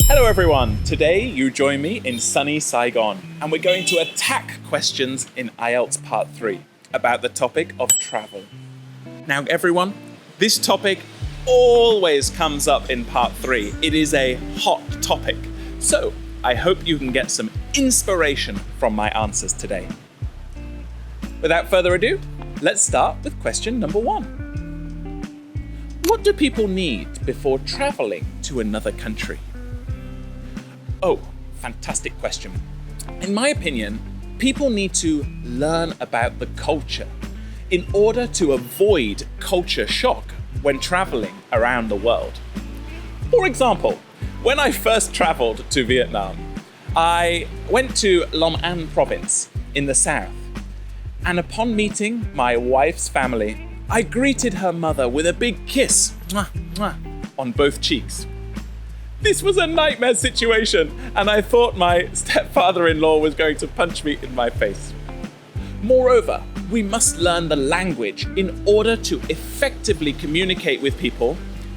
Hello everyone, today you join me in sunny Saigon and we're going to attack questions in IELTS Part 3 about the topic of travel. Now everyone, this topic always comes up in Part 3. It is a hot topic, so I hope you can get some inspiration from my answers today. Without further ado, let's start with question number 1. What do people need before traveling to another country? Oh, fantastic question. In my opinion, people need to learn about the culture in order to avoid culture shock when traveling around the world. For example, when I first traveled to Vietnam, I went to Long An province in the south, and upon meeting my wife's family, I greeted her mother with a big kiss on both cheeks. This was a nightmare situation, and I thought my stepfather-in-law was going to punch me in my face. Moreover, we must learn the language in order to effectively communicate with people,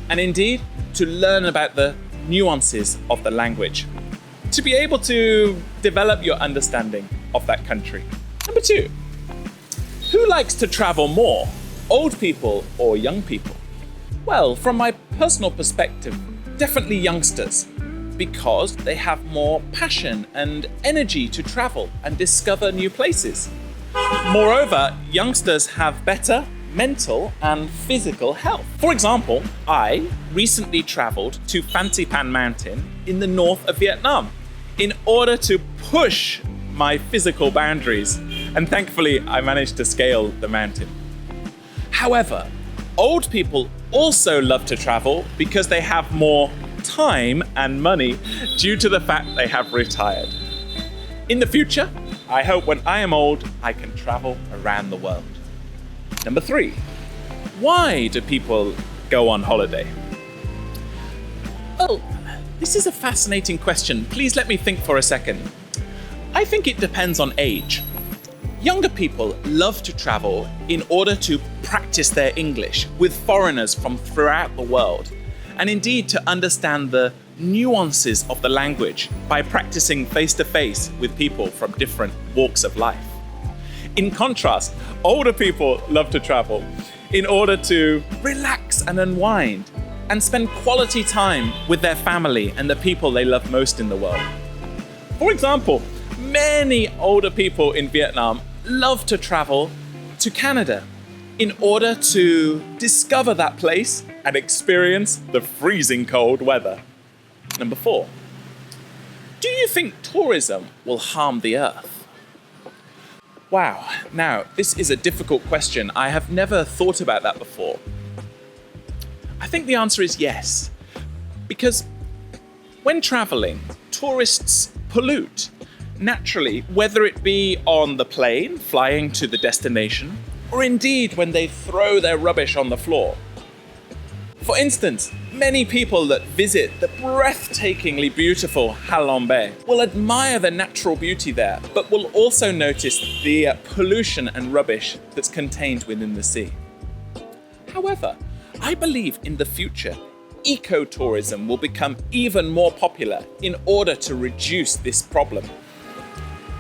and indeed to learn about the nuances of the language, to be able to develop your understanding of that country. Number 2, who likes to travel more, old people or young people? Well, from my personal perspective, definitely youngsters, because they have more passion and energy to travel and discover new places. Moreover, youngsters have better mental and physical health. For example, I recently traveled to Fanti Pan Mountain in the north of Vietnam in order to push my physical boundaries, and thankfully I managed to scale the mountain. However, old people also love to travel because they have more time and money due to the fact they have retired. In the future, I hope when I am old, I can travel around the world. Number 3, why do people go on holiday? Well, this is a fascinating question. Please let me think for a second. I think it depends on age. Younger people love to travel in order to practice their English with foreigners from throughout the world, and indeed to understand the nuances of the language by practicing face-to-face with people from different walks of life. In contrast, older people love to travel in order to relax and unwind and spend quality time with their family and the people they love most in the world. For example, many older people in Vietnam love to travel to Canada in order to discover that place and experience the freezing cold weather. Number 4, do you think tourism will harm the earth? Wow, now this is a difficult question. I have never thought about that before. I think the answer is yes, because when traveling, tourists pollute. Naturally, whether it be on the plane, flying to the destination, or indeed when they throw their rubbish on the floor. For instance, many people that visit the breathtakingly beautiful Ha Long Bay will admire the natural beauty there, but will also notice the pollution and rubbish that's contained within the sea. However, I believe in the future, ecotourism will become even more popular in order to reduce this problem.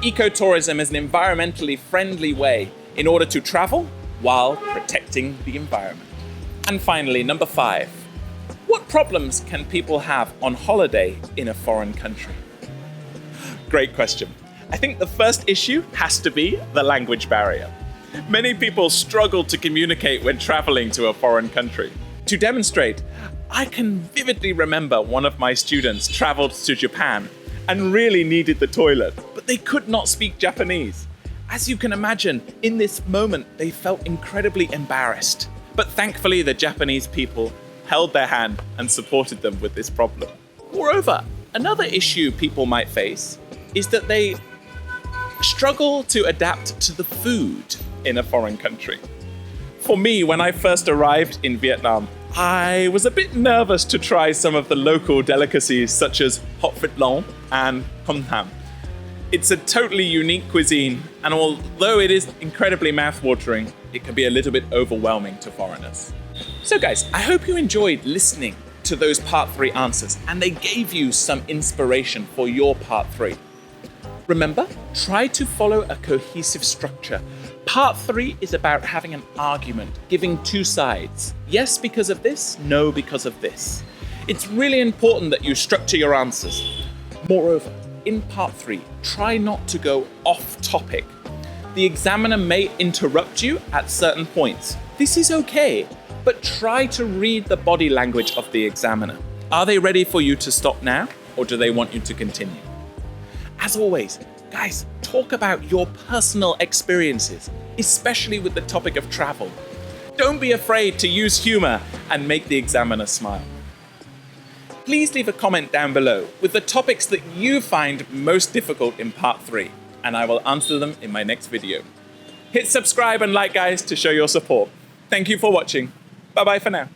Ecotourism is an environmentally friendly way in order to travel while protecting the environment. And finally, number 5, what problems can people have on holiday in a foreign country? Great question. I think the first issue has to be the language barrier. Many people struggle to communicate when traveling to a foreign country. To demonstrate, I can vividly remember one of my students traveled to Japan and really needed the toilet, but they could not speak Japanese. As you can imagine, in this moment, they felt incredibly embarrassed. But thankfully, the Japanese people held their hand and supported them with this problem. Moreover, another issue people might face is that they struggle to adapt to the food in a foreign country. For me, when I first arrived in Vietnam, I was a bit nervous to try some of the local delicacies such as hot vịt lộn and com tam. It's a totally unique cuisine, and although it is incredibly mouth-watering, it can be a little bit overwhelming to foreigners. So guys, I hope you enjoyed listening to those part 3 answers and they gave you some inspiration for your part 3. Remember, try to follow a cohesive structure. Part 3 is about having an argument, giving 2 sides. Yes, because of this, no, because of this. It's really important that you structure your answers. Moreover, in part 3, try not to go off topic. The examiner may interrupt you at certain points. This is okay, but try to read the body language of the examiner. Are they ready for you to stop now, or do they want you to continue? As always, guys, talk about your personal experiences, especially with the topic of travel. Don't be afraid to use humor and make the examiner smile. Please leave a comment down below with the topics that you find most difficult in part 3, and I will answer them in my next video. Hit subscribe and like, guys, to show your support. Thank you for watching. Bye-bye for now.